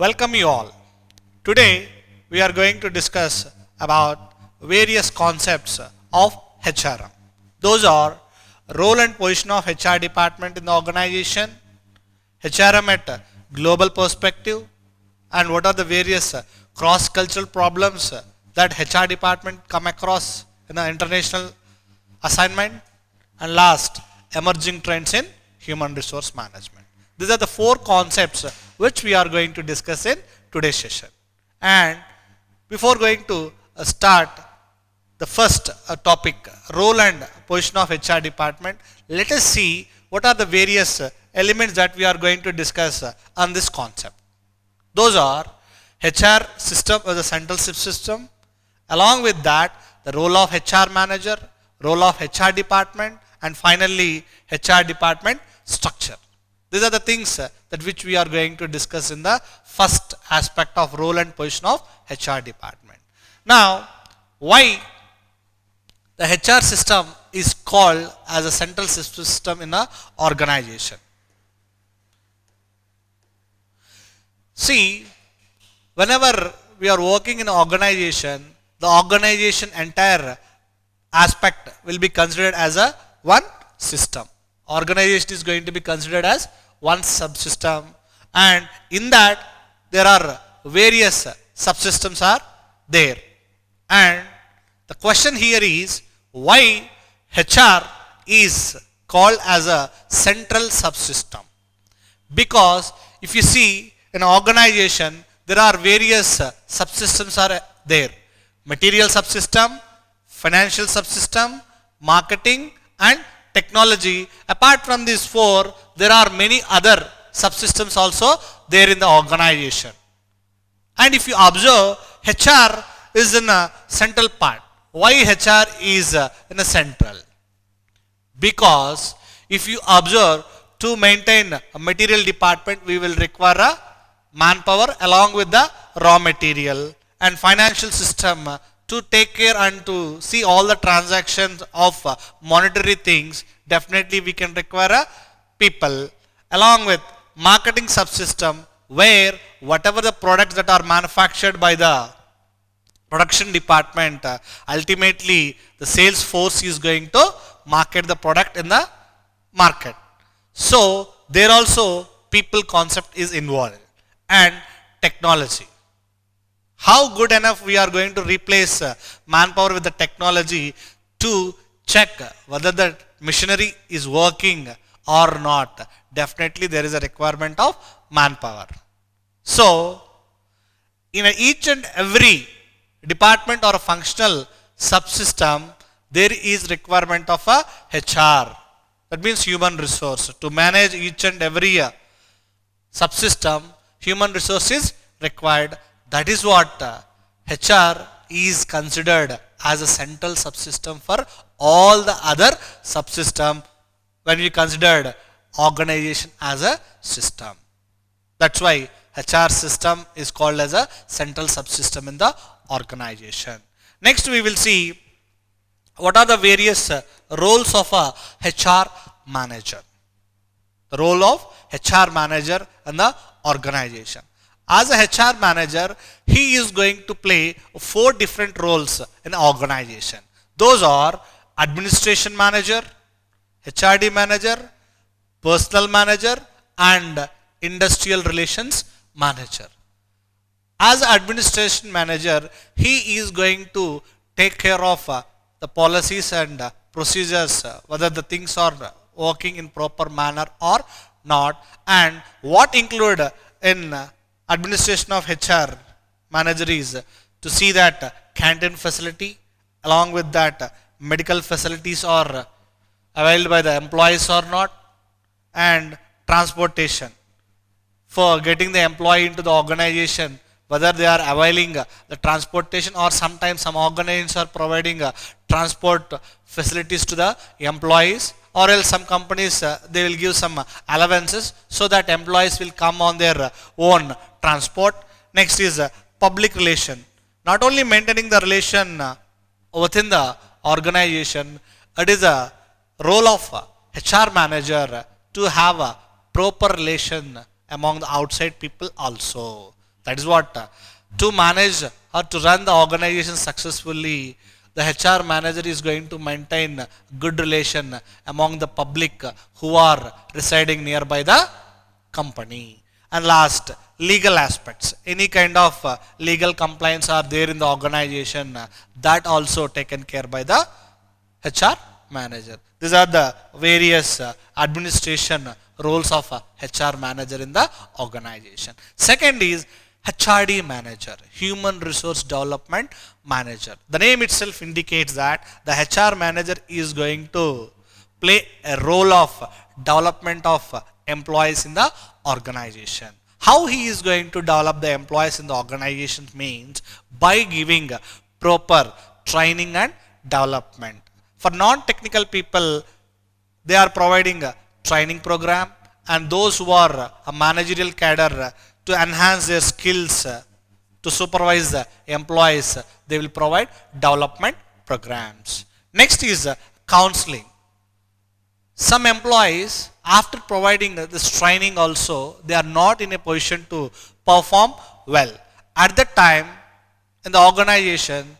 Welcome you all. Today we are going to discuss about various concepts of HRM. Those are role and position of HR department in the organization, HRM at a global perspective, and what are the various cross-cultural problems that HR department come across in the international assignment, and last, emerging trends in human resource management. These are the four concepts which we are going to discuss in today's session. And before going to start the first topic, role and position of HR department, let us see what are the various elements that we are going to discuss on this concept. Those are HR system as a central system. Along with that, the role of HR manager, role of HR department, and finally HR department structure. These are the things that which we are going to discuss in the first aspect of role and position of HR department. Now, why the HR system is called as a central system in an organization? See, whenever we are working in an organization, the organization entire aspect will be considered as a one system. Organization is going to be considered as one subsystem, and in that there are various subsystems are there. And the question here is why HR is called as a central subsystem? Because if you see in an organization, there are various subsystems are there. Material subsystem, financial subsystem, marketing, and technology. Apart from these four, there are many other subsystems also there in the organization. And if you observe, HR is in a central part. Why HR is in a central? Because if you observe, to maintain a material department, we will require a manpower along with the raw material, and financial system to take care and to see all the transactions of monetary things. Definitely we can require a people, along with marketing subsystem, where whatever the products that are manufactured by the production department, ultimately the sales force is going to market the product in the market. So there also people concept is involved, and technology. How good enough we are going to replace manpower with the technology to check whether the machinery is working or not. Definitely there is a requirement of manpower. So in each and every department or a functional subsystem, there is requirement of a HR. That means human resource. To manage each and every subsystem, human resource is required. That is what HR is considered as a central subsystem for all the other subsystem when we considered organization as a system. That's why HR system is called as a central subsystem in the organization. Next we will see what are the various roles of a HR manager. The role of HR manager in the organization. As a HR manager, he is going to play four different roles in an organization. Those are administration manager, HRD manager, personal manager, and industrial relations manager. As administration manager, he is going to take care of the policies and procedures, whether the things are working in proper manner or not, and what include in administration of HR manager is to see that canteen facility, along with that medical facilities are availed by the employees or not, and transportation for getting the employee into the organization, whether they are availing the transportation, or sometimes some organizations are providing transport facilities to the employees, or else some companies they will give some allowances so that employees will come on their own transport. Next is public relation. Not only maintaining the relation within the organization, it is a role of HR manager to have a proper relation among the outside people also. That is what to manage or to run the organization successfully, the HR manager is going to maintain good relation among the public who are residing nearby the company. And last, legal aspects. Any kind of legal compliance are there in the organization, that also taken care by the HR manager. These are the various administration roles of HR manager in the organization. Second is HRD manager, Human Resource Development Manager. The name itself indicates that the HR manager is going to play a role of development of employees in the organization. How he is going to develop the employees in the organization means by giving proper training and development. For non-technical people, they are providing a training program, and those who are a managerial cadre to enhance their skills to supervise the employees, they will provide development programs. Next is counseling. Some employees, after providing this training also, they are not in a position to perform well. At that time, in the organization,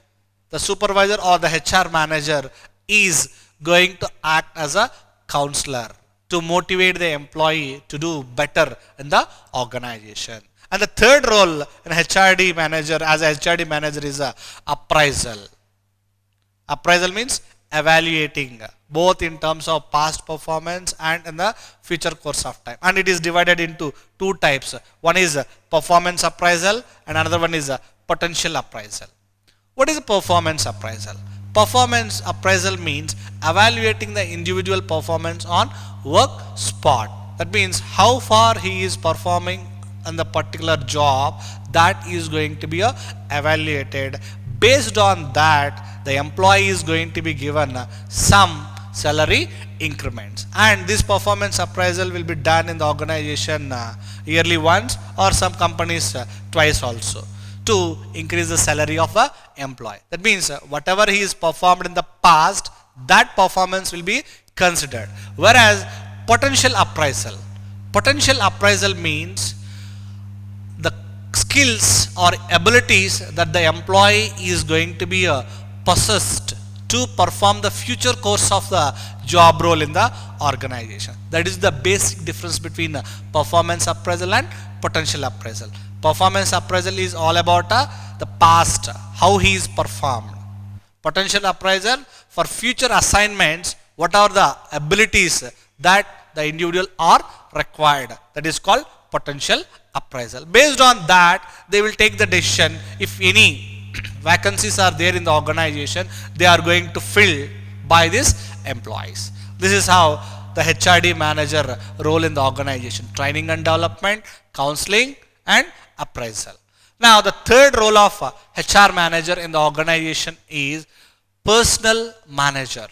the supervisor or the HR manager is going to act as a counselor to motivate the employee to do better in the organization. And the third role in HRD manager, as a HRD manager, is appraisal. Appraisal means evaluating both in terms of past performance and in the future course of time. And it is divided into two types. One is performance appraisal and another one is potential appraisal. What is performance appraisal? Performance appraisal means evaluating the individual performance on work spot. That means how far he is performing in the particular job, that is going to be evaluated. Based on that, the employee is going to be given some salary increments. And this performance appraisal will be done in the organization yearly once, or some companies twice also, to increase the salary of the employee. That means whatever he is performed in the past, that performance will be considered. Whereas potential appraisal means the skills or abilities that the employee is going to be possessed to perform the future course of the job role in the organization. That is the basic difference between performance appraisal and potential appraisal. Performance appraisal is all about the past, how he is performed. Potential appraisal for future assignments, what are the abilities that the individual are required. That is called potential appraisal. Based on that, they will take the decision. If any vacancies are there in the organization, they are going to fill by these employees. This is how the HRD manager role in the organization: training and development, counseling and appraisal. Now the third role of HR manager in the organization is personal manager.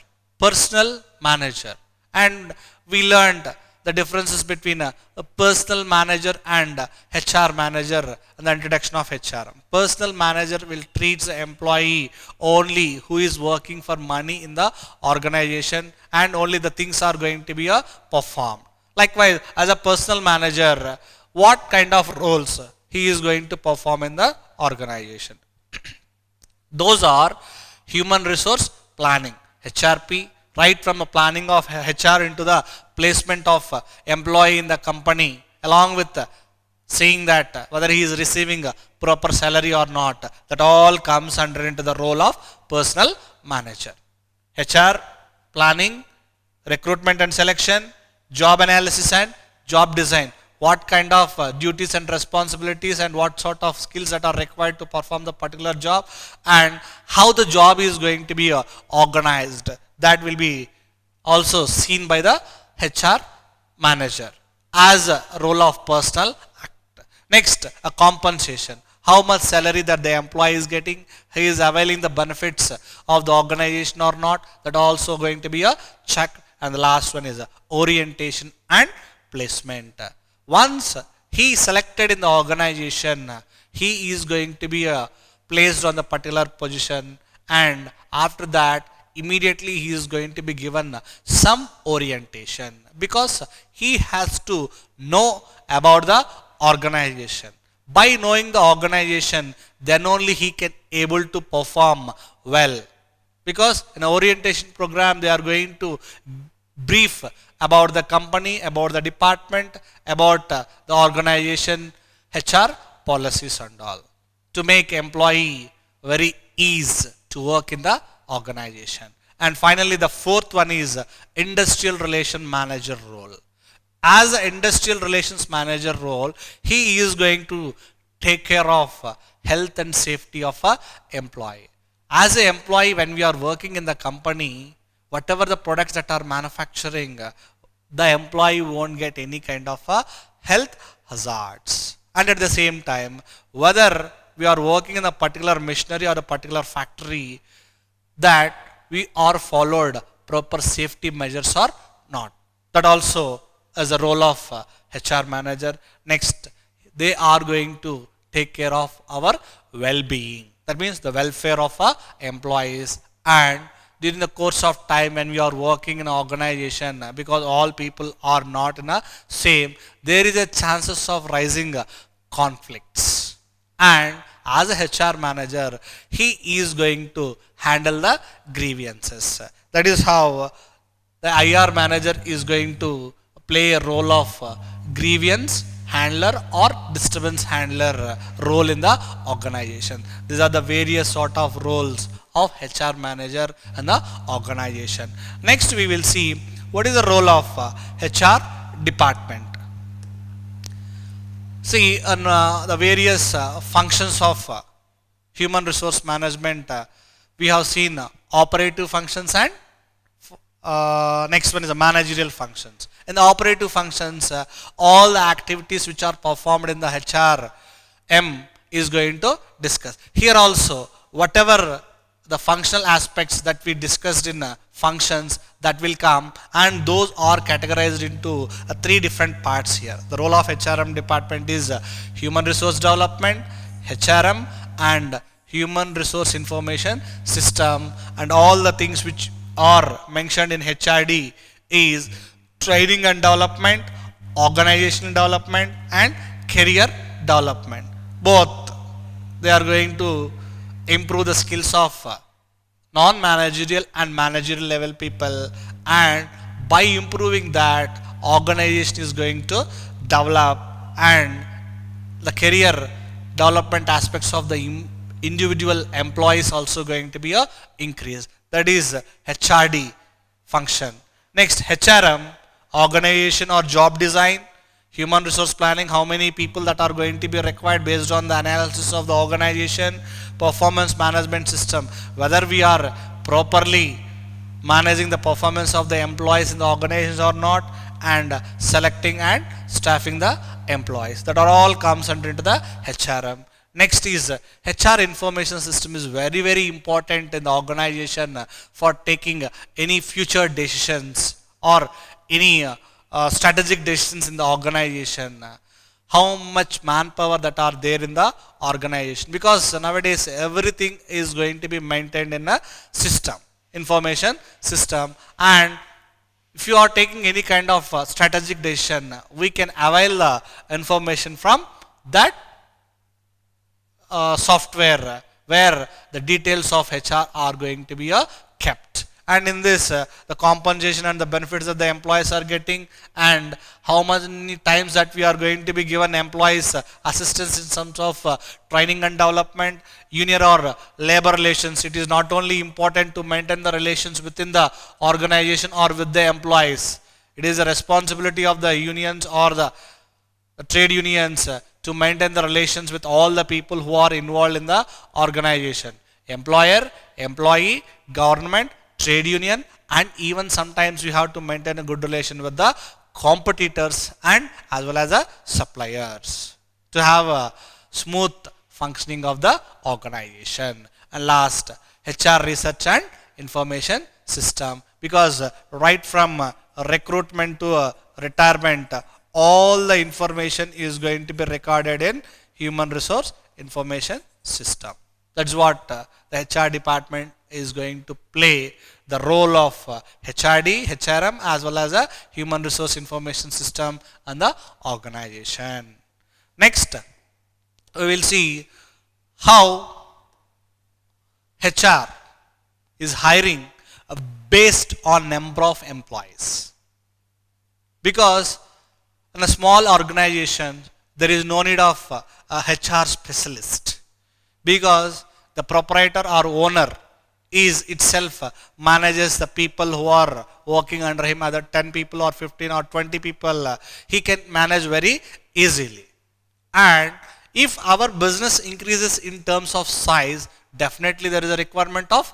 And we learned the differences between a personal manager and HR manager in the introduction of HR. Personal manager will treat the employee only who is working for money in the organization, and only the things are going to be performed. Likewise, as a personal manager, what kind of roles he is going to perform in the organization? Those are human resource planning, HRP, right from the planning of HR into the placement of employee in the company, along with seeing that whether he is receiving a proper salary or not. That all comes under into the role of personal manager. HR planning, recruitment and selection, job analysis and job design. What kind of duties and responsibilities and what sort of skills that are required to perform the particular job, and how the job is going to be organized. That will be also seen by the HR manager as a role of personal act. Next, a compensation. How much salary that the employee is getting, he is availing the benefits of the organization or not, that also going to be a check. And the last one is orientation and placement. Once he is selected in the organization, he is going to be placed on the particular position, and after that immediately he is going to be given some orientation, because he has to know about the organization. By knowing the organization, then only he can able to perform well. Because in an orientation program, they are going to brief about the company, about the department, about the organization, HR policies and all, to make employee very easy to work in the organization. And finally, the fourth one is industrial relation manager role. As an industrial relations manager role, he is going to take care of health and safety of a employee. As an employee, when we are working in the company, whatever the products that are manufacturing, the employee won't get any kind of health hazards. And at the same time, whether we are working in a particular machinery or a particular factory, that we are followed proper safety measures or not. That also as a role of HR manager. Next, they are going to take care of our well-being. That means the welfare of employees. And during the course of time when we are working in an organization, because all people are not in a same, there is a chances of rising conflicts. And as a HR manager, he is going to handle the grievances. That is how the IR manager is going to play a role of grievance handler or disturbance handler role in the organization. These are the various sort of roles of HR manager in the organization. Next, we will see what is the role of HR department. See, in the various functions of human resource management, we have seen operative functions and next one is the managerial functions. In the operative functions, all the activities which are performed in the HRM is going to discuss. Here also, whatever the functional aspects that we discussed in functions, that will come, and those are categorized into three different parts here. The role of HRM department is human resource development, HRM, and human resource information system, and all the things which are mentioned in HRD is training and development, organizational development, and career development. Both, they are going to improve the skills of non-managerial and managerial level people, and by improving that, organization is going to develop, and the career development aspects of the individual employees also going to be increased. That is HRD function. Next, HRM, organization or job design, human resource planning, how many people that are going to be required based on the analysis of the organization, performance management system, whether we are properly managing the performance of the employees in the organization or not, and selecting and staffing the employees. That are all comes under into the HRM. Next is HR information system is very, very important in the organization for taking any future decisions or any strategic decisions in the organization. How much manpower that are there in the organization, because nowadays everything is going to be maintained in a system, information system, and if you are taking any kind of strategic decision, we can avail the information from that software where the details of HR are going to be kept. And in this, the compensation and the benefits that the employees are getting, and how many times that we are going to be given employees assistance in terms of training and development, union or labor relations. It is not only important to maintain the relations within the organization or with the employees. It is a responsibility of the unions or the trade unions to maintain the relations with all the people who are involved in the organization. Employer, employee, government, trade union, and even sometimes we have to maintain a good relation with the competitors and as well as the suppliers to have a smooth functioning of the organization. And last, HR research and information system, because right from recruitment to retirement, all the information is going to be recorded in human resource information system. That's what the HR department is going to play the role of HRD, HRM, as well as a human resource information system and the organization. Next, we will see how HR is hiring based on number of employees. Because in a small organization, there is no need of a HR specialist, because the proprietor or owner is itself manages the people who are working under him, either 10 people or 15 or 20 people, he can manage very easily. And if our business increases in terms of size, definitely there is a requirement of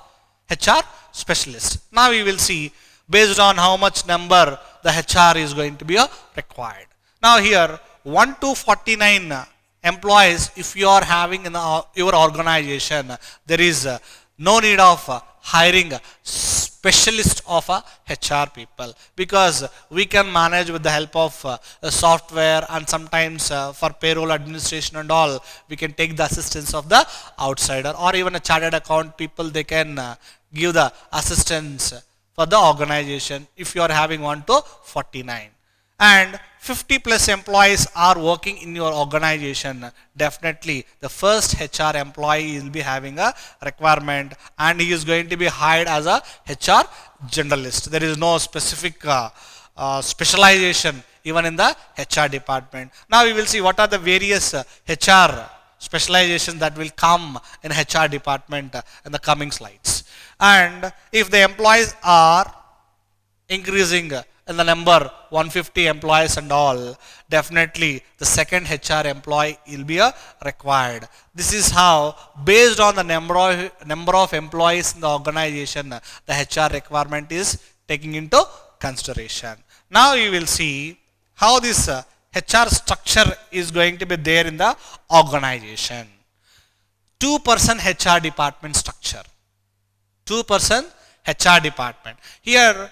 HR specialist. Now we will see based on how much number the HR is going to be required. Now here 1 to 49 employees, if you are having in your organization, there is no need of hiring a specialist of HR people, because we can manage with the help of software, and sometimes for payroll administration and all, we can take the assistance of the outsider, or even a chartered account people, they can give the assistance for the organization if you are having 1 to 49. And 50 plus employees are working in your organization, definitely the first HR employee will be having a requirement, and he is going to be hired as a HR generalist. There is no specific specialization even in the HR department. Now we will see what are the various HR specializations that will come in HR department in the coming slides. And if the employees are increasing in the number 150 employees and all, definitely the second HR employee will be required. This is how, based on the number of employees in the organization, the HR requirement is taking into consideration. Now you will see how this HR structure is going to be there in the organization. 2-person HR department structure. 2-person HR department. Here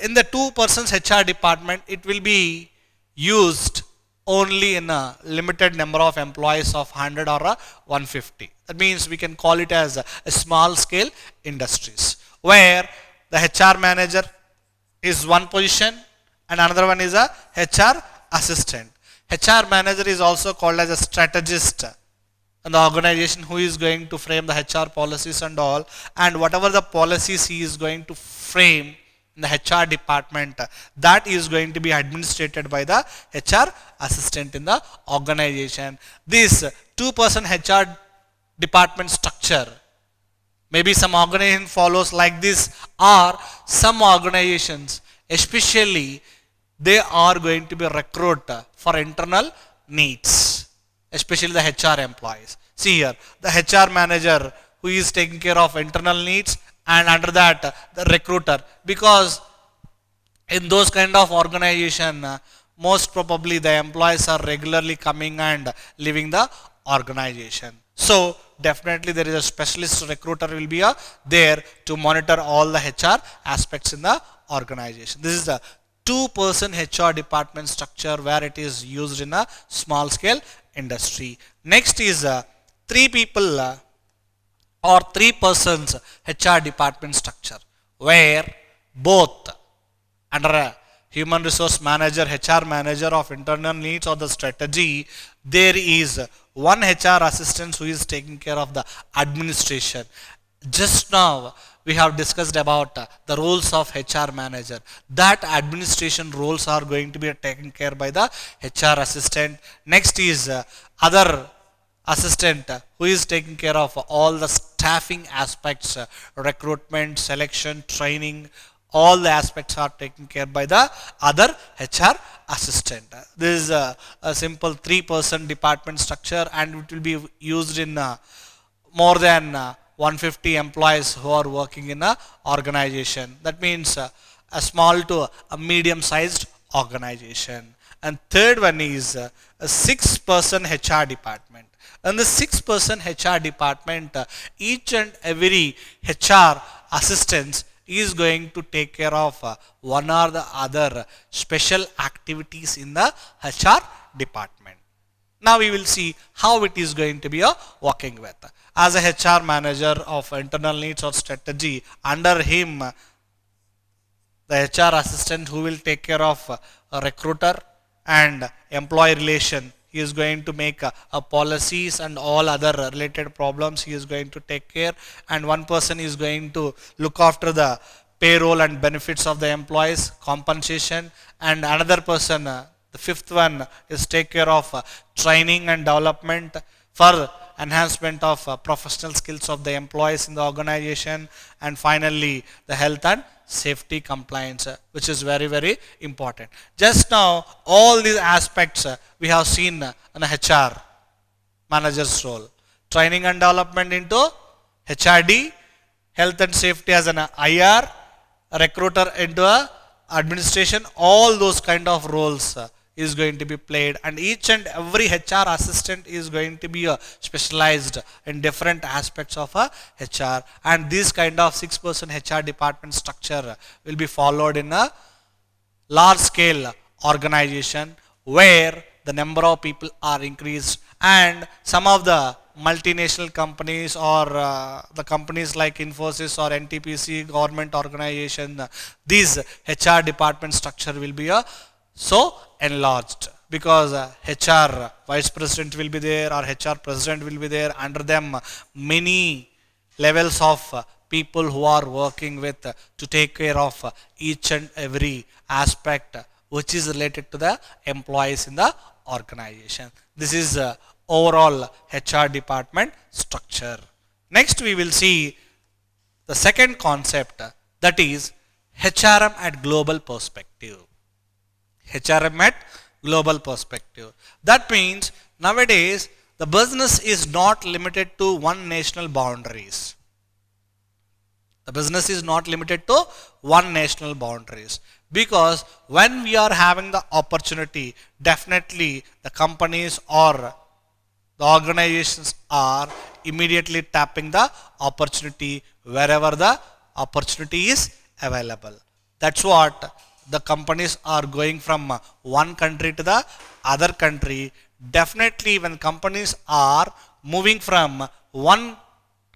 in the 2-persons HR department, it will be used only in a limited number of employees of 100 or 150. That means we can call it as a small scale industries, where the HR manager is one position and another one is a HR assistant. HR manager is also called as a strategist in the organization, who is going to frame the HR policies and all, and whatever the policies he is going to frame in the HR department, that is going to be administrated by the HR assistant in the organization. This 2-person HR department structure, maybe some organization follows like this, or some organizations, especially they are going to be recruit for internal needs, especially the HR employees. See here, the HR manager who is taking care of internal needs, and under that the recruiter, because in those kind of organization, most probably the employees are regularly coming and leaving the organization. So definitely there is a specialist recruiter will be there to monitor all the HR aspects in the organization. This is the 2-person HR department structure, where it is used in a small scale industry. Next is 3 people or 3 persons HR department structure, where both under a human resource manager, HR manager of internal needs or the strategy, there is one HR assistant who is taking care of the administration. Just now we have discussed about the roles of HR manager. That administration roles are going to be taken care by the HR assistant. Next is other assistant who is taking care of all the staffing aspects, recruitment, selection, training, all the aspects are taken care by the other HR assistant. This is a simple 3-person department structure, and it will be used in more than 150 employees who are working in a organization. That means a small to a medium sized organization. And third one is a 6-person HR department. In the 6-person HR department, each and every HR assistant is going to take care of one or the other special activities in the HR department. Now we will see how it is going to be working with. As a HR manager of internal needs or strategy, under him the HR assistant who will take care of a recruiter and employee relation He is going to make policies and all other related problems. He is going to take care. And one person is going to look after the payroll and benefits of the employees, compensation. And another person, the fifth one, is take care of training and development for enhancement of professional skills of the employees in the organization. And finally, the health and safety compliance, which is very, very important. Just now, all these aspects we have seen in a HR manager's role. Training and development into HRD, health and safety as an IR, recruiter into a administration, all those kind of roles is going to be played, and each and every HR assistant is going to be specialized in different aspects of a HR, and this kind of 6-person HR department structure will be followed in a large scale organization where the number of people are increased, and some of the multinational companies or the companies like Infosys or NTPC government organization, these HR department structure will be so enlarged, because HR vice president will be there or HR president will be there. Under them many levels of people who are working with to take care of each and every aspect which is related to the employees in the organization. This is overall HR department structure. Next we will see the second concept, that is HRM at global perspective. HRM at global perspective. That means nowadays the business is not limited to one national boundaries. The business is not limited to one national boundaries, because when we are having the opportunity, definitely the companies or the organizations are immediately tapping the opportunity wherever the opportunity is available. That's what the companies are going from one country to the other country. Definitely when companies are moving from one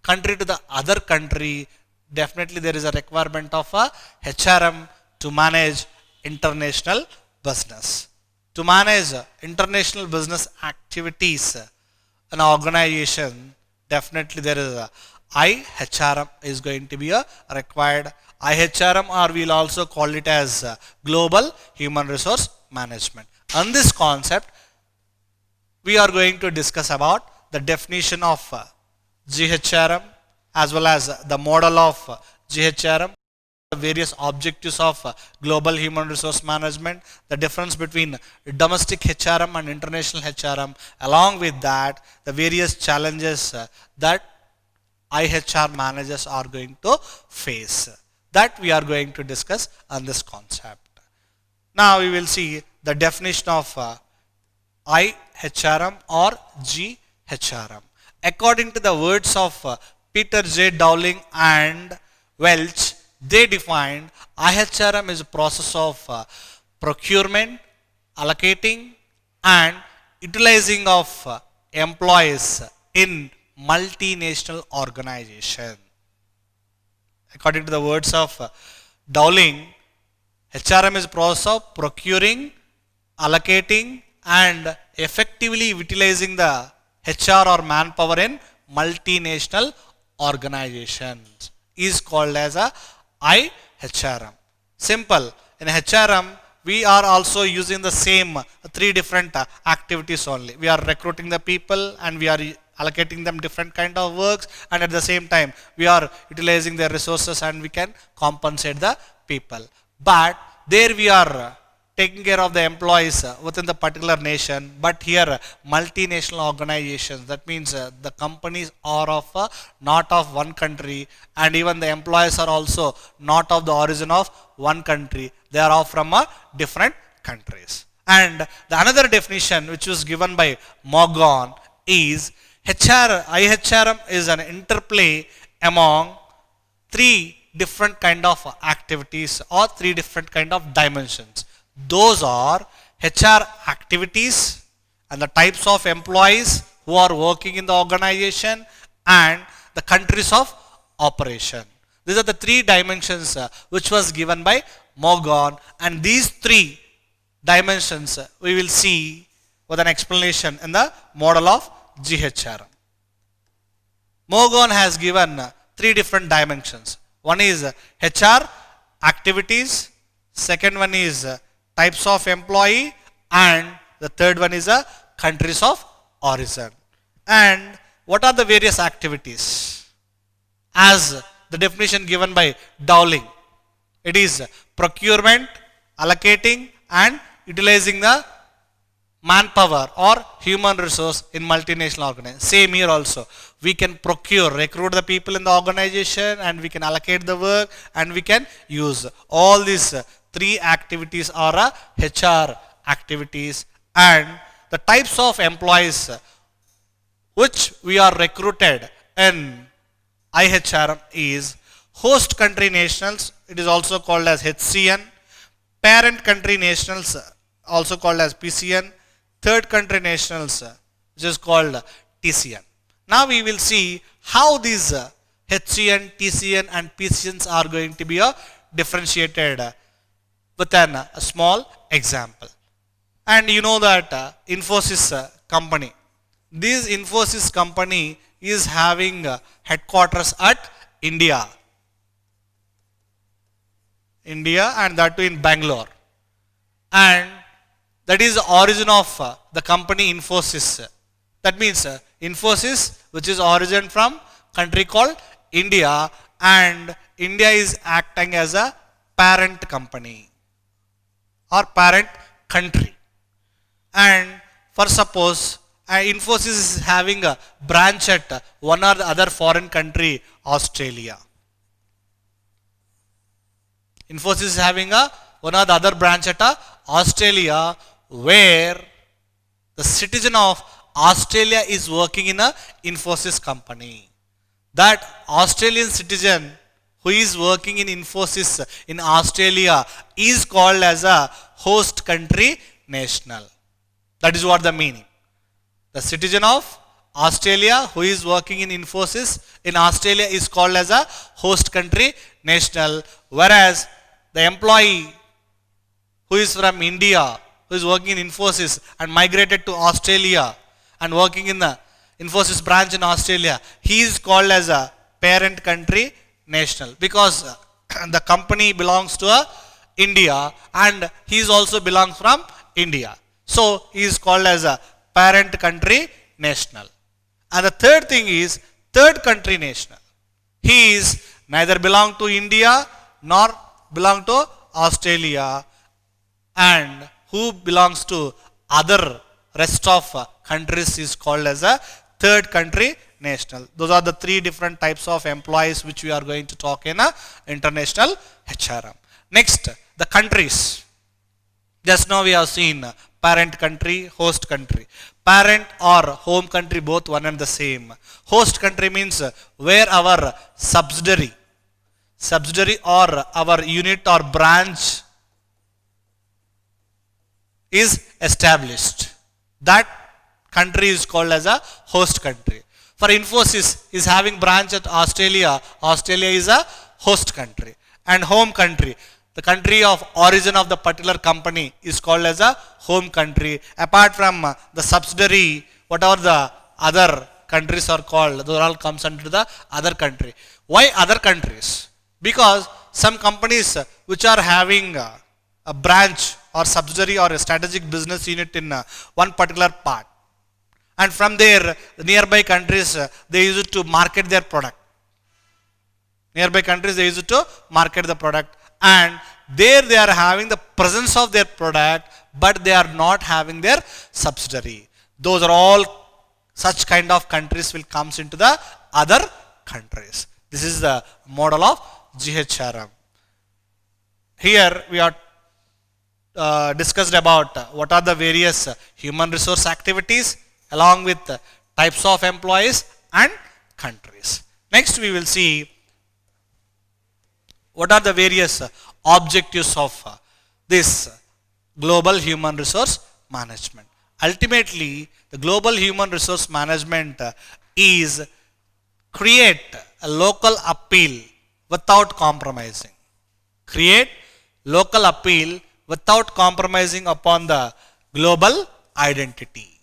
country to the other country, definitely there is a requirement of a HRM to manage international business. To manage international business activities in an organization, definitely there is a IHRM is going to be required. IHRM, or we'll also call it as Global Human Resource Management. On this concept, we are going to discuss about the definition of GHRM as well as the model of GHRM, the various objectives of Global Human Resource Management, the difference between domestic HRM and international HRM, along with that, the various challenges that IHR managers are going to face. That we are going to discuss on this concept. Now we will see the definition of IHRM or GHRM. According to the words of Peter J. Dowling and Welch, they defined IHRM is a process of procurement, allocating and utilizing of employees in multinational organization. According to the words of Dowling, HRM is a process of procuring, allocating and effectively utilizing the HR or manpower in multinational organizations is called as a IHRM. Simple. In HRM, we are also using the same three different activities only. We are recruiting the people and we are allocating them different kind of works, and at the same time we are utilizing their resources and we can compensate the people. But there we are taking care of the employees within the particular nation, but here multinational organizations, that means the companies are of not of one country, and even the employees are also not of the origin of one country, they are all from different countries. And the another definition which was given by Morgan is IHRM is an interplay among three different kind of activities or three different kind of dimensions. Those are HR activities and the types of employees who are working in the organization and the countries of operation. These are the three dimensions which was given by Morgan, and these three dimensions we will see with an explanation in the model of GHRM. Morgan has given three different dimensions. One is HR activities, second one is types of employee, and the third one is countries of origin. And what are the various activities? As the definition given by Dowling, it is procurement, allocating and utilizing the manpower or human resource in multinational organization. Same here also. We can recruit the people in the organization, and we can allocate the work, and we can use. All these three activities are HR activities, and the types of employees which we are recruited in IHRM is host country nationals, it is also called as HCN, parent country nationals, also called as PCN, third country nationals, which is called TCN. Now we will see how these HCN, TCN and PCNs are going to be differentiated with a small example. And you know that Infosys company, this Infosys company is having headquarters at India, and that too in Bangalore. And that is the origin of the company Infosys. That means Infosys, which is origin from country called India, and India is acting as a parent company or parent country. And for suppose Infosys is having a branch at one or the other foreign country, Australia. Infosys is having one or the other branch at Australia, where the citizen of Australia is working in a Infosys company. That Australian citizen who is working in Infosys in Australia is called as a host country national. That is what the meaning. The citizen of Australia who is working in Infosys in Australia is called as a host country national, whereas the employee who is from India, who is working in Infosys and migrated to Australia and working in the Infosys branch in Australia, he is called as a parent country national, because the company belongs to India and he is also belongs from India. So he is called as a parent country national. And the third thing is third country national. He is neither belong to India nor belong to Australia, and who belongs to other rest of countries is called as a third country national. Those are the three different types of employees which we are going to talk in international HRM. Next, the countries. Just now we have seen parent country, host country. Parent or home country, both one and the same. Host country means where our subsidiary or our unit or branch is established. That country is called as a host country. For Infosys is having branch at Australia, Australia is a host country. And home country, the country of origin of the particular company is called as a home country. Apart from the subsidiary, whatever the other countries are called, those all comes under the other country. Why other countries? Because some companies which are having a branch or subsidiary or a strategic business unit in one particular part, and from there the nearby countries they use it to market their product. Nearby countries they use it to market the product, and there they are having the presence of their product, but they are not having their subsidiary. Those are all such kind of countries will comes into the other countries. This is the model of GHRM. Here we are discussed about what are the various human resource activities along with types of employees and countries. Next we will see what are the various objectives of this global human resource management. Ultimately, the global human resource management is create a local appeal without compromising. Create local appeal without compromising upon the global identity.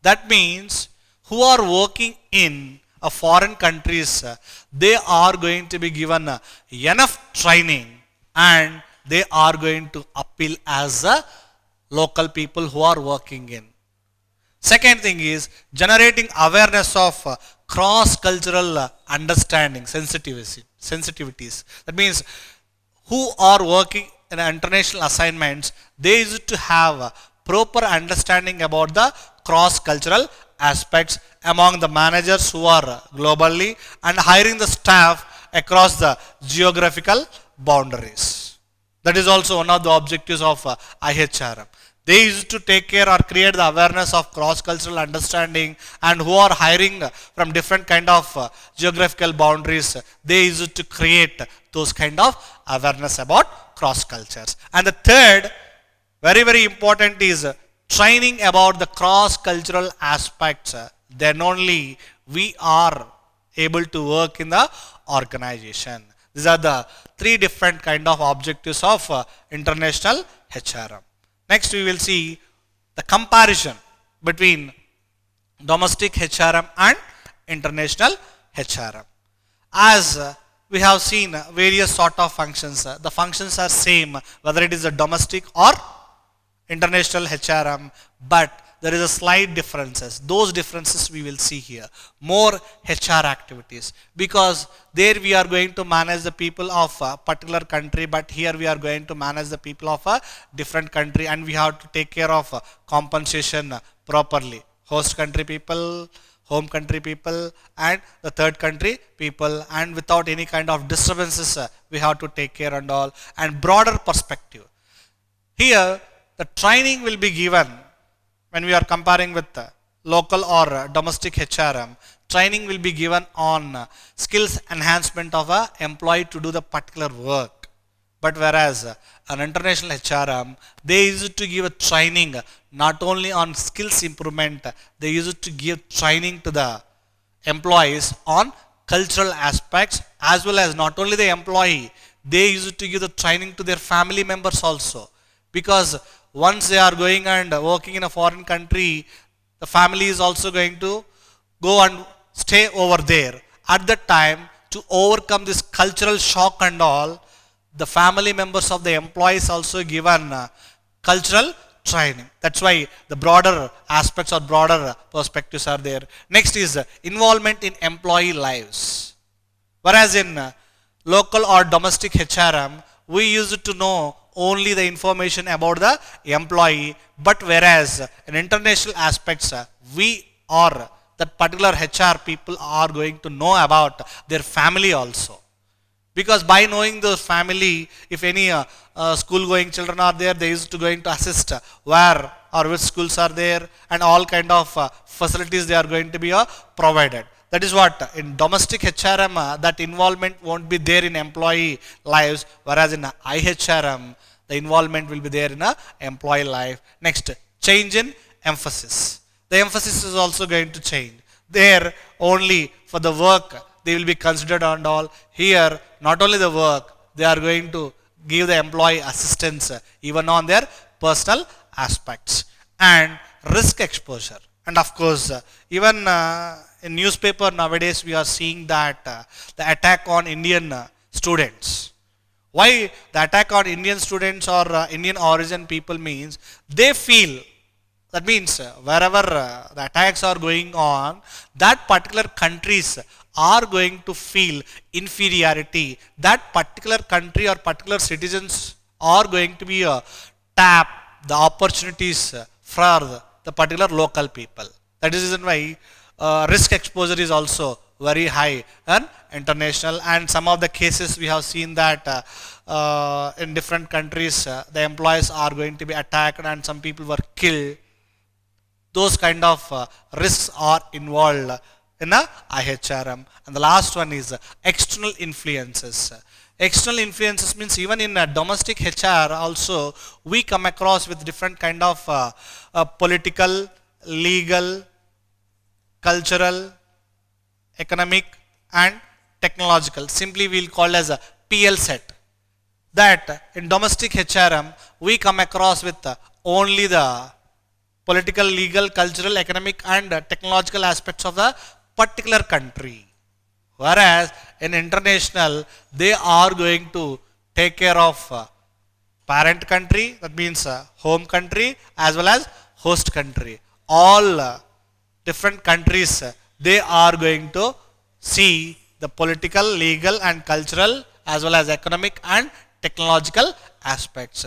That means who are working in a foreign countries, they are going to be given enough training and they are going to appeal as local people who are working in. Second thing is generating awareness of cross-cultural understanding, sensitivities. That means who are working in international assignments, they used to have proper understanding about the cross-cultural aspects among the managers who are globally and hiring the staff across the geographical boundaries. That is also one of the objectives of IHRM. They used to take care or create the awareness of cross-cultural understanding, and who are hiring from different kind of geographical boundaries, they used to create those kind of awareness about cross cultures. And the third, very, very important is training about the cross-cultural aspects. Then only we are able to work in the organization. These are the three different kind of objectives of international HRM. Next we will see the comparison between domestic HRM and international HRM. As we have seen various sort of functions, the functions are same whether it is a domestic or international HRM, but there is a slight differences. Those differences we will see here. More HR activities, because there we are going to manage the people of a particular country, but here we are going to manage the people of a different country, and we have to take care of compensation properly. Host country people, home country people, and the third country people, and without any kind of disturbances we have to take care and all, and broader perspective. Here the training will be given when we are comparing with local or domestic HRM. Training will be given on skills enhancement of a employee to do the particular work. But whereas an international HRM, they used to give a training not only on skills improvement, they used to give training to the employees on cultural aspects, as well as not only the employee, they used to give the training to their family members also. Because once they are going and working in a foreign country, the family is also going to go and stay over there. At that time, to overcome this cultural shock and all, the family members of the employees also given cultural training. That's why the broader aspects or broader perspectives are there. Next is involvement in employee lives. Whereas in local or domestic HRM, we used to know only the information about the employee, but whereas in international aspects, we or that particular HR people are going to know about their family also. Because by knowing the family, if any school going children are there, they used to going to assist where or which schools are there, and all kind of facilities they are going to be provided. That is what in domestic HRM, that involvement won't be there in employee lives, whereas in IHRM, the involvement will be there in a employee life. Next, change in emphasis. The emphasis is also going to change. There only for the work they will be considered and all. Here, not only the work, they are going to give the employee assistance even on their personal aspects. And risk exposure. And of course, even in newspaper nowadays we are seeing that the attack on Indian students. Why the attack on Indian students or Indian origin people means they feel, that means wherever the attacks are going on, that particular countries are going to feel inferiority. That particular country or particular citizens are going to be tap the opportunities for the particular local people. That is the reason why risk exposure is also very high and international, and some of the cases we have seen that in different countries the employees are going to be attacked and some people were killed. Those kind of risks are involved in a IHRM. And the last one is external influences. External influences means even in domestic HR also we come across with different kind of political, legal, cultural, economic and technological. Simply we will call as a PL set. That in domestic HRM we come across with only the political, legal, cultural, economic and technological aspects of the particular country. Whereas in international, they are going to take care of parent country, that means home country as well as host country. All different countries, they are going to see the political, legal and cultural as well as economic and technological aspects.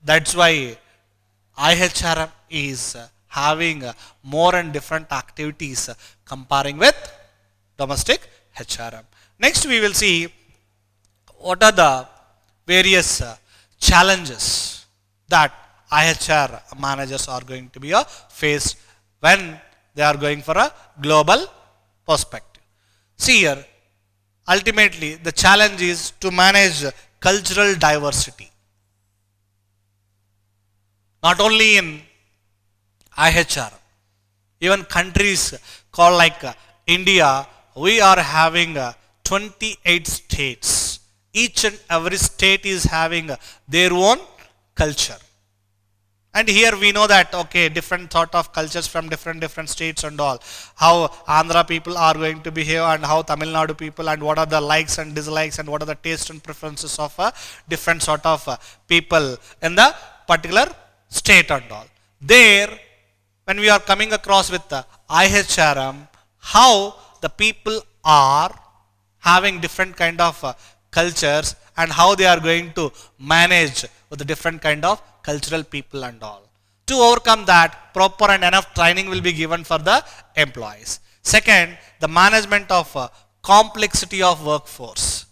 That's why IHRM is having more and different activities comparing with domestic HRM. Next we will see what are the various challenges that IHR managers are going to be faced when they are going for a global perspective. See here, ultimately the challenge is to manage cultural diversity. Not only in IHR, even countries called like India, we are having 28 states. Each and every state is having their own culture. And here we know that, okay, different sort of cultures from different states and all. How Andhra people are going to behave and how Tamil Nadu people, and what are the likes and dislikes and what are the tastes and preferences of different sort of people in the particular state and all. There, when we are coming across with the IHRM, how the people are having different kind of cultures and how they are going to manage with the different kind of cultural people and all. To overcome that, proper and enough training will be given for the employees. Second, the management of complexity of workforce.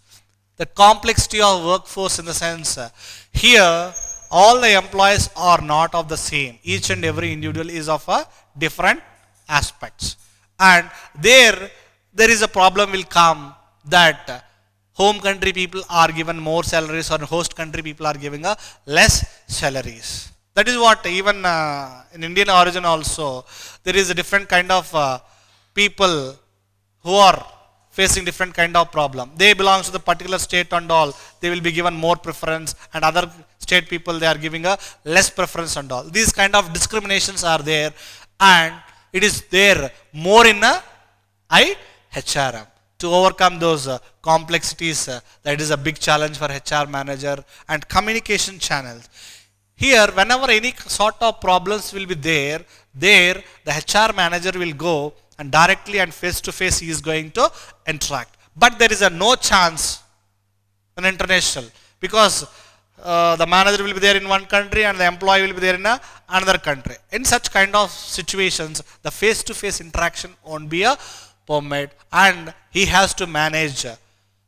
The complexity of workforce in the sense, here all the employees are not of the same. Each and every individual is of a different aspects. And there is a problem will come that home country people are given more salaries or host country people are giving a less salaries. That is what even in Indian origin also, there is a different kind of people who are facing different kind of problem. They belong to the particular state and all, they will be given more preference, and other state people they are giving a less preference and all. These kind of discriminations are there, and it is there more in a IHRM. To overcome those complexities, that is a big challenge for HR manager. And communication channels. Here, whenever any sort of problems will be there, the HR manager will go and directly and face to face he is going to interact. But there is a no chance in international, because the manager will be there in one country and the employee will be there in another country. In such kind of situations, the face to face interaction won't be a permit, and he has to manage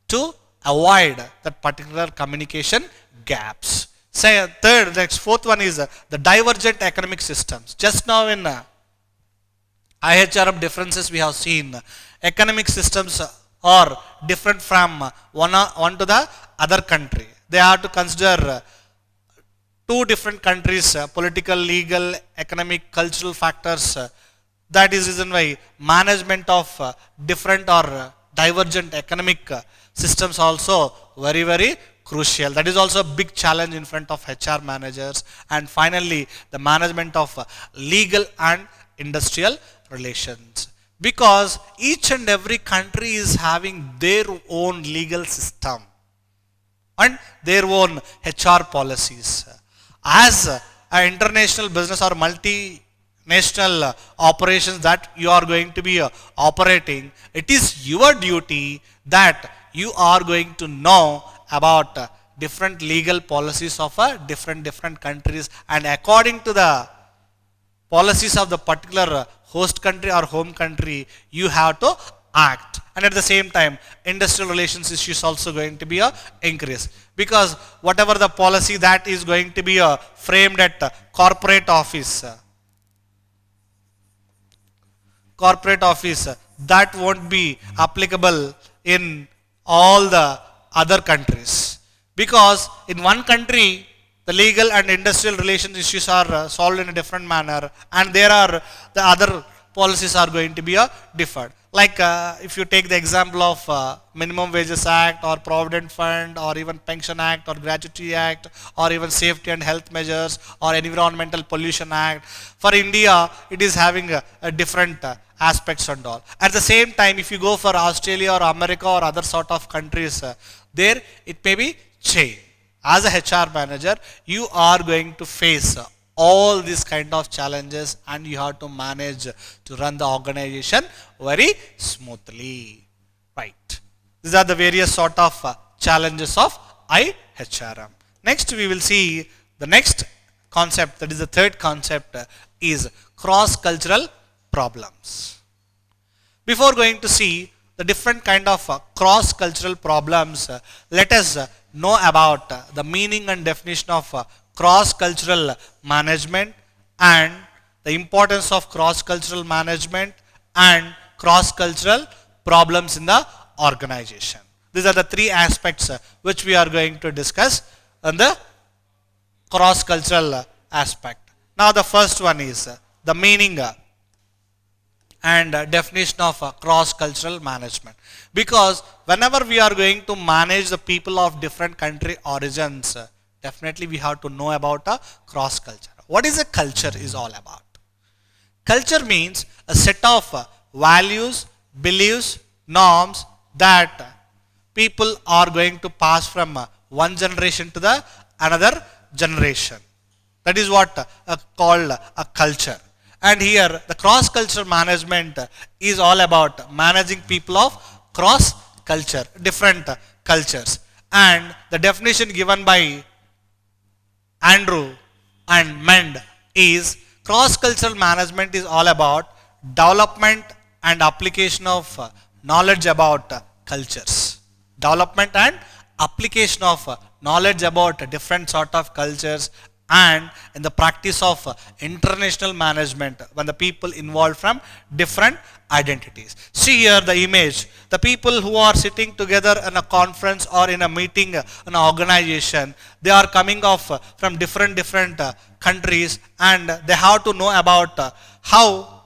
to avoid that particular communication gaps. Say third, next fourth one is the divergent economic systems. Just now in IHRM differences we have seen, economic systems are different from one to the other country. They have to consider two different countries, political, legal, economic, cultural factors. That is reason why management of different or divergent economic systems also very crucial. That is also a big challenge in front of HR managers. And finally, the management of legal and industrial relations. Because each and every country is having their own legal system and their own HR policies. As an international business or multinational operations that you are going to be operating, it is your duty that you are going to know about different legal policies of different countries, and according to the policies of the particular host country or home country, you have to act. And at the same time, industrial relations issues also going to be increase, because whatever the policy that is going to be framed at corporate office, that won't be applicable in all the other countries, because in one country the legal and industrial relations issues are solved in a different manner, and there are the other policies are going to be differed. Like if you take the example of Minimum Wages Act or Provident Fund or even Pension Act or Gratuity Act or even Safety and Health Measures or Environmental Pollution Act, for India it is having a different aspects and all. At the same time, if you go for Australia or America or other sort of countries, there it may be change. As a HR manager, you are going to face all these kind of challenges and you have to manage to run the organization very smoothly. Right. These are the various sort of challenges of IHRM. Next we will see the next concept, that is the third concept, is cross-cultural problems. Before going to see the different kind of cross-cultural problems, let us know about the meaning and definition of cross-cultural management and the importance of cross-cultural management and cross-cultural problems in the organization. These are the three aspects which we are going to discuss on the cross-cultural aspect. Now the first one is the meaning and definition of cross-cultural management. Because whenever we are going to manage the people of different country origins, definitely we have to know about a cross-culture. What is a culture is all about? Culture means a set of values, beliefs, norms that people are going to pass from one generation to the another generation. That is what called a culture. And here the cross-cultural management is all about managing people of cross-culture, different cultures. And the definition given by Andrew and Mend is cross-cultural management is all about development and application of knowledge about cultures. Development and application of knowledge about different sort of cultures and in the practice of international management when the people involved from different identities. See here the image. The people who are sitting together in a conference or in a meeting in an organization, they are coming off from different countries and they have to know about how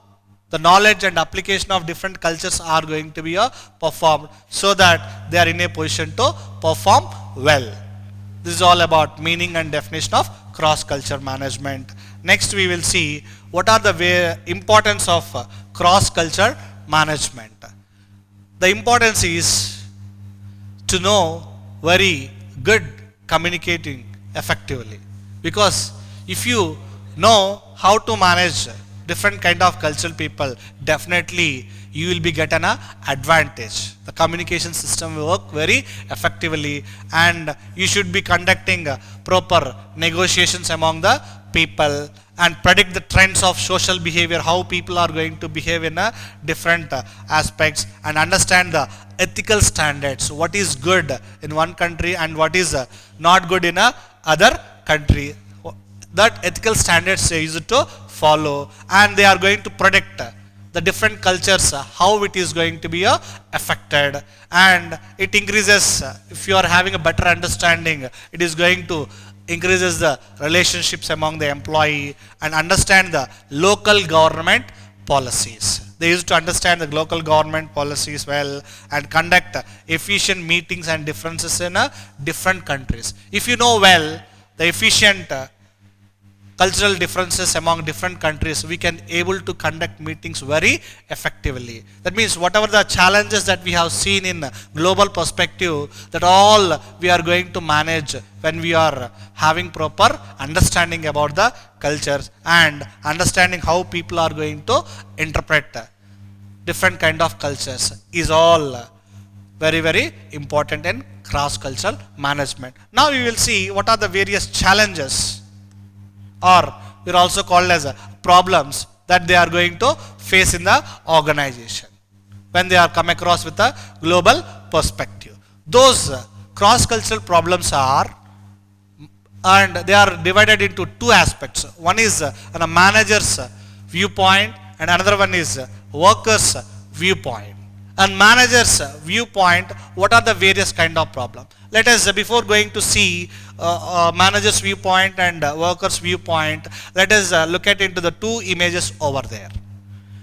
the knowledge and application of different cultures are going to be performed so that they are in a position to perform well. This is all about meaning and definition of cross-culture management. Next we will see what are the importance of cross-culture management. The importance is to know very good communicating effectively, because if you know how to manage different kind of cultural people, definitely you will be getting an advantage. The communication system will work very effectively and you should be conducting proper negotiations among the people and predict the trends of social behavior, how people are going to behave in different aspects, and understand the ethical standards, what is good in one country and what is not good in other country. That ethical standards they used to follow, and they are going to predict the different cultures, how it is going to be affected, and it increases, if you are having a better understanding, it is going to increases the relationships among the employee and understand the local government policies. They used to understand the local government policies well and conduct efficient meetings and differences in different countries. If you know well the efficient cultural differences among different countries, we can able to conduct meetings very effectively. That means whatever the challenges that we have seen in global perspective, that all we are going to manage when we are having proper understanding about the cultures and understanding how people are going to interpret different kind of cultures is all very important in cross-cultural management. Now we will see what are the various challenges, or we are also called as problems, that they are going to face in the organization when they are come across with a global perspective. Those cross-cultural problems are, and they are divided into two aspects. One is a manager's viewpoint and another one is workers' viewpoint. And manager's viewpoint, what are the various kind of problem? Let us, before going to see manager's viewpoint and workers' viewpoint, let us look at into the two images over there.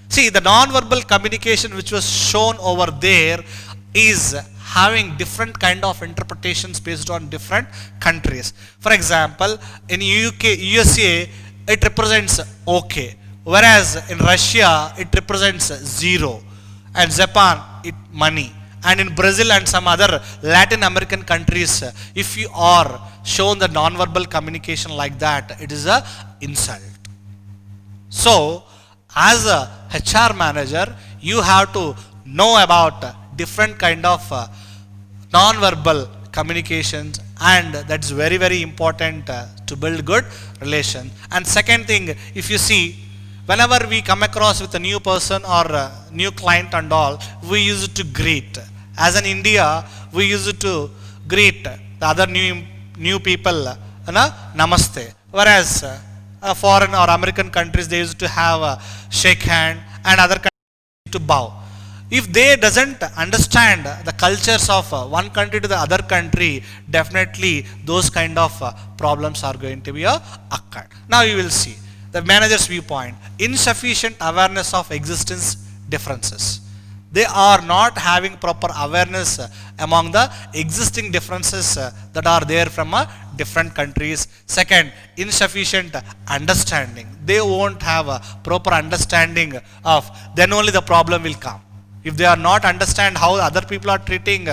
See, the non-verbal communication which was shown over there is having different kind of interpretations based on different countries. For example, in USA, it represents okay, whereas in Russia, it represents zero, and Japan, it money. And in Brazil and some other Latin American countries, if you are shown the non-verbal communication like that, it is a insult. So, as a HR manager, you have to know about different kind of non-verbal communications, and that's very very important to build good relation. And second thing, if you see, whenever we come across with a new person or a new client and all, we use to greet. As in India, we used to greet the other new people, namaste. Whereas foreign or American countries, they used to have a shake hand, and other countries to bow. If they doesn't understand the cultures of one country to the other country, definitely those kind of problems are going to be occurred. Now you will see the manager's viewpoint: insufficient awareness of existence differences. They are not having proper awareness among the existing differences that are there from different countries. Second, insufficient understanding. They won't have a proper understanding of, then only the problem will come. If they are not understand how other people are treating,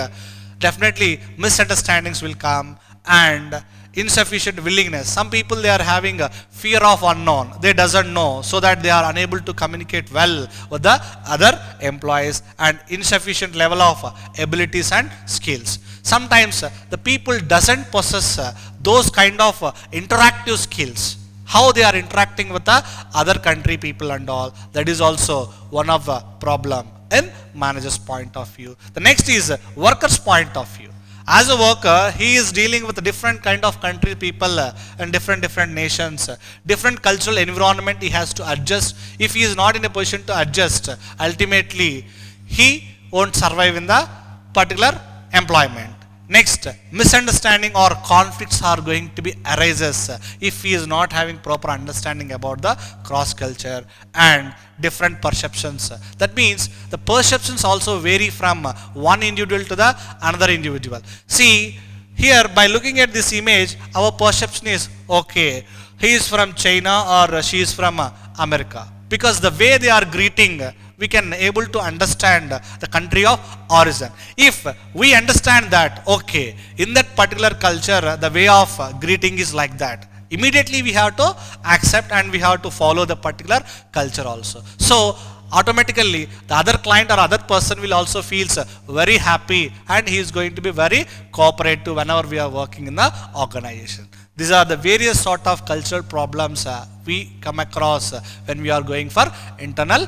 definitely misunderstandings will come. And insufficient willingness. Some people, they are having a fear of unknown. They doesn't know, so that they are unable to communicate well with the other employees, and insufficient level of abilities and skills. Sometimes the people doesn't possess those kind of interactive skills. How they are interacting with the other country people and all. That is also one of the problem in manager's point of view. The next is worker's point of view. As a worker, he is dealing with different kind of country people and different nations, different cultural environment he has to adjust. If he is not in a position to adjust, ultimately he won't survive in the particular employment. Next, misunderstanding or conflicts are going to be arises if he is not having proper understanding about the cross culture and different perceptions. That means the perceptions also vary from one individual to the another individual. See, here by looking at this image, our perception is okay, he is from China or she is from America, because the way they are greeting, we can able to understand the country of origin. If we understand that, okay, in that particular culture, the way of greeting is like that, immediately we have to accept and we have to follow the particular culture also. So automatically the other client or other person will also feels very happy, and he is going to be very cooperative whenever we are working in the organization. These are the various sort of cultural problems we come across when we are going for international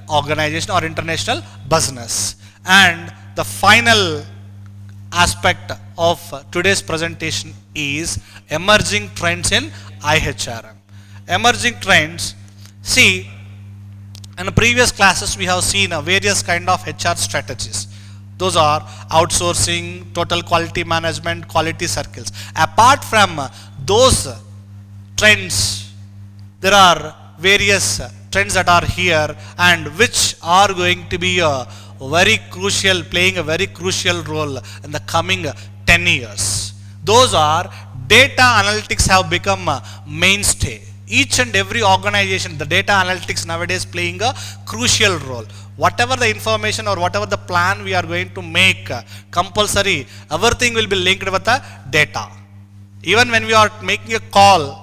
organization or international business. And the final aspect of today's presentation is emerging trends in IHRM. Emerging trends, see, in the previous classes we have seen various kind of HR strategies. Those are outsourcing, total quality management, quality circles. Apart from those trends, there are various trends that are here, and which are going to be playing a very crucial role in the coming 10 years. Those are data analytics have become a mainstay. Each and every organization, the data analytics nowadays playing a crucial role. Whatever the information or whatever the plan we are going to make, compulsory, everything will be linked with the data. Even when we are making a call,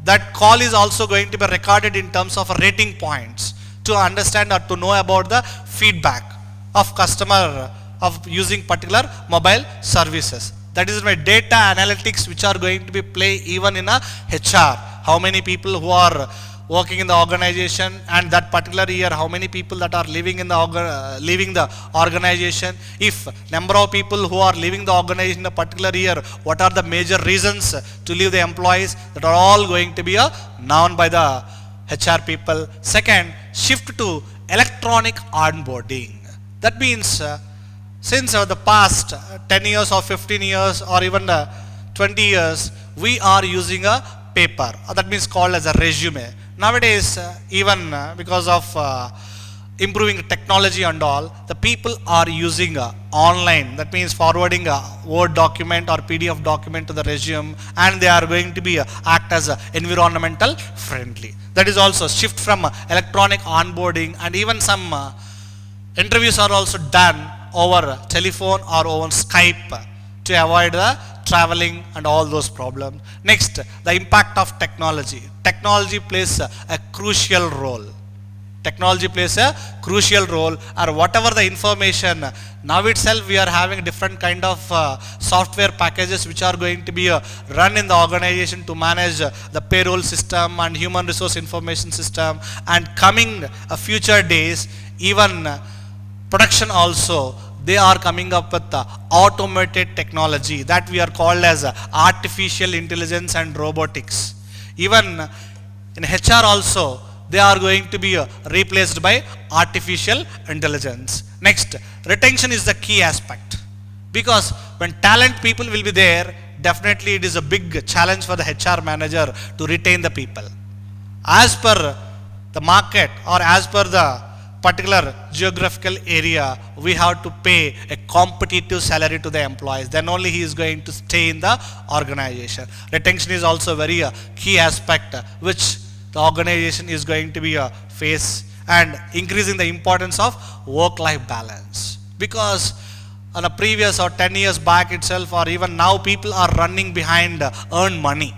that call is also going to be recorded in terms of rating points to understand or to know about the feedback of customer of using particular mobile services. That is why data analytics which are going to be play even in a HR. How many people who are working in the organization, and that particular year how many people that are leaving in the leaving the organization. If number of people who are leaving the organization in a particular year, what are the major reasons to leave the employees, that are all going to be known by the HR people. Second, shift to electronic onboarding. That means since the past 10 years or 15 years or even 20 years, we are using a paper, that means called as a resume. nowadays even because of improving technology and all, the people are using online, that means forwarding a word document or PDF document to the resume, and they are going to be act as environmental friendly. That is also shift from electronic onboarding, and even some interviews are also done over telephone or over Skype to avoid the traveling and all those problems. Next, the impact of technology. Technology plays a crucial role. Technology plays a crucial role, or whatever the information, now itself we are having different kind of software packages which are going to be run in the organization to manage the payroll system and human resource information system, and coming future days, even production also, they are coming up with automated technology that we are called as artificial intelligence and robotics. Even in HR also, they are going to be replaced by artificial intelligence. Next, retention is the key aspect, because when talent people will be there, definitely it is a big challenge for the HR manager to retain the people. As per the market or as per the particular geographical area, we have to pay a competitive salary to the employees, then only he is going to stay in the organization. Retention is also a very key aspect which the organization is going to be face, and increasing the importance of work-life balance, because on a previous or 10 years back itself, or even now, people are running behind earn money,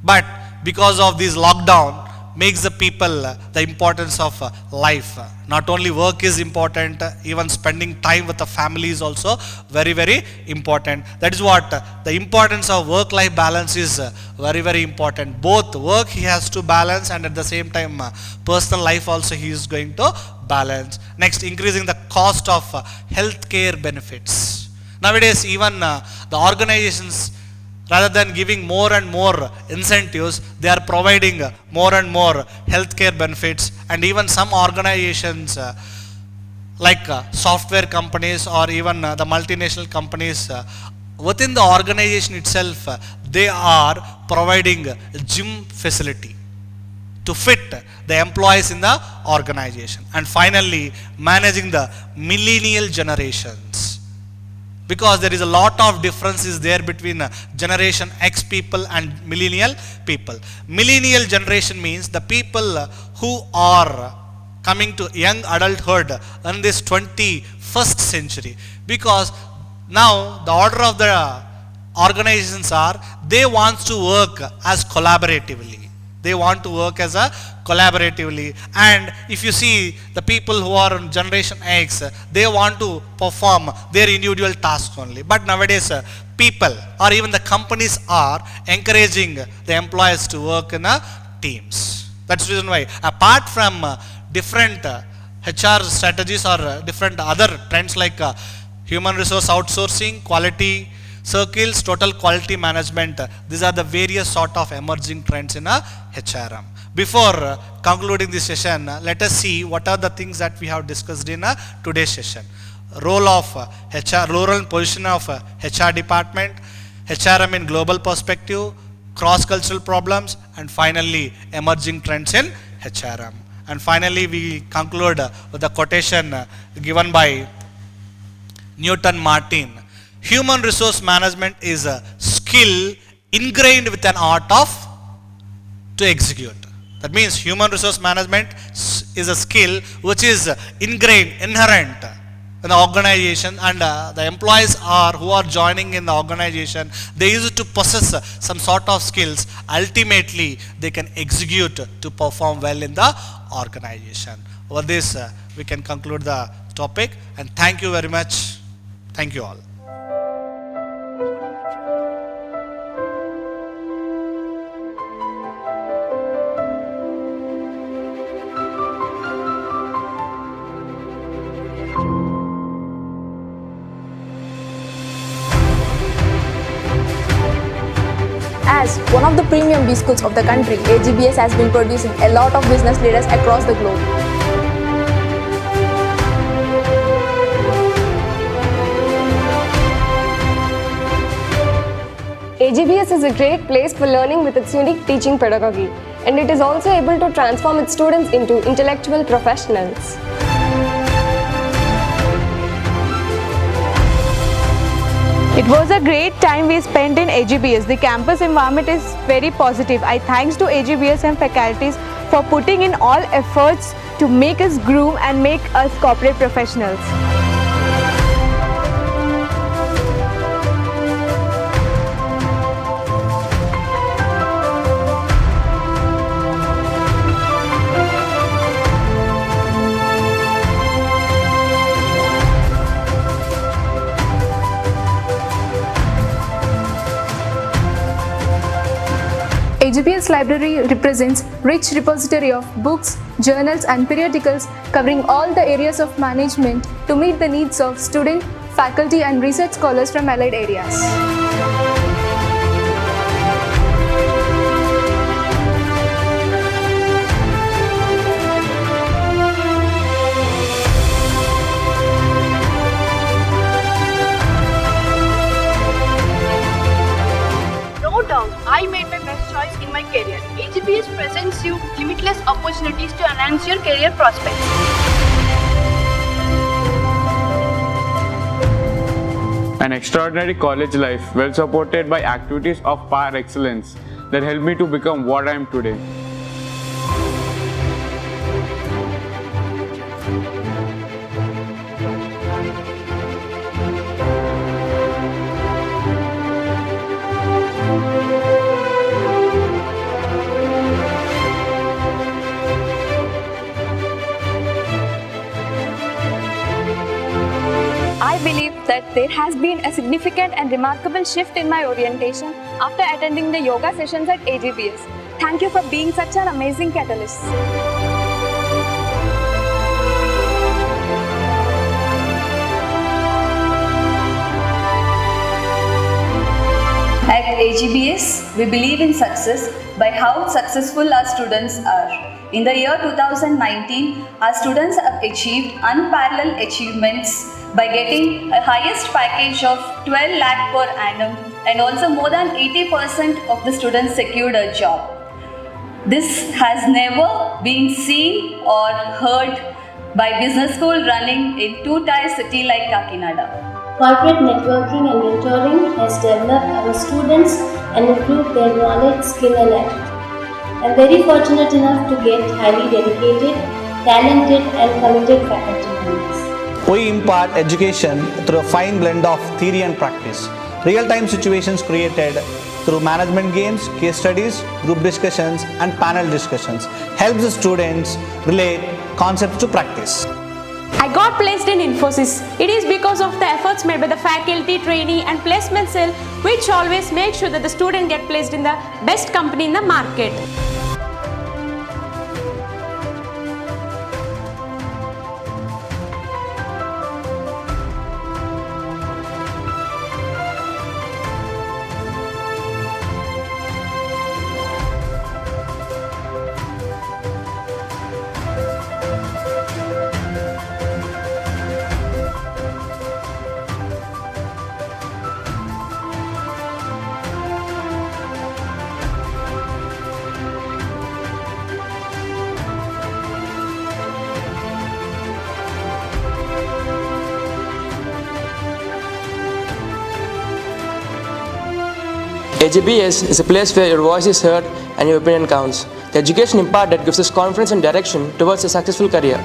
but because of this lockdown makes the people the importance of life. Not only work is important, even spending time with the family is also very, very important. That is what the importance of work-life balance is very, very important. Both work he has to balance, and at the same time personal life also he is going to balance. Next, increasing the cost of healthcare benefits. Nowadays, even the organizations, rather than giving more and more incentives, they are providing more and more healthcare benefits. And even some organizations like software companies or even the multinational companies, within the organization itself, they are providing gym facility to fit the employees in the organization. And finally, managing the millennial generations, because there is a lot of differences there between generation X people and millennial people. Millennial generation means the people who are coming to young adulthood in this 21st century, because now the order of the organizations are, they want to work as collaboratively. They want to work as a collaboratively. And if you see the people who are in generation X, they want to perform their individual tasks only. But nowadays people or even the companies are encouraging the employees to work in teams. That's the reason why, apart from different HR strategies or different other trends like human resource outsourcing, quality circles, total quality management, these are the various sort of emerging trends in HRM. Before concluding this session, let us see what are the things that we have discussed in today's session. Role of HR, role and position of HR department, HRM in global perspective, cross-cultural problems, and finally emerging trends in HRM. And finally we conclude with the quotation given by Newton Martin: human resource management is a skill ingrained with an art of to execute. That means human resource management is a skill which is ingrained, inherent in the organization, and the employees are who are joining in the organization, they used to possess some sort of skills. Ultimately, they can execute to perform well in the organization. Over this, we can conclude the topic, and thank you very much. Thank you all. As one of the premium B schools of the country, AGBS has been producing a lot of business leaders across the globe. AGBS is a great place for learning with its unique teaching pedagogy. and it is also able to transform its students into intellectual professionals. It was a great time we spent in AGBS. The campus environment is very positive. I thanks to AGBS and faculties for putting in all efforts to make us groom and make us corporate professionals. AGPS library represents rich repository of books, journals and periodicals covering all the areas of management to meet the needs of student, faculty and research scholars from allied areas. No doubt, I made my best choice in my career. AGPS presents you limitless opportunities to enhance your career prospects. An extraordinary college life, well supported by activities of par excellence that helped me to become what I am today. I believe that there has been a significant and remarkable shift in my orientation after attending the yoga sessions at AGBS. Thank you for being such an amazing catalyst. At AGBS, we believe in success by how successful our students are. In the year 2019, our students have achieved unparalleled achievements by getting a highest package of 12 lakh per annum, and also more than 80% of the students secured a job. This has never been seen or heard by business school running in two-tier city like Kakinada. Corporate networking and mentoring has developed our students and improved their knowledge, skill and attitude. I am very fortunate enough to get highly dedicated, talented and committed faculty members. We impart education through a fine blend of theory and practice. Real-time situations created through management games, case studies, group discussions and panel discussions helps the students relate concepts to practice. I got placed in Infosys. It is because of the efforts made by the faculty, trainee and placement cell, which always make sure that the student get placed in the best company in the market. AGBS is a place where your voice is heard and your opinion counts. The education imparted gives us confidence and direction towards a successful career.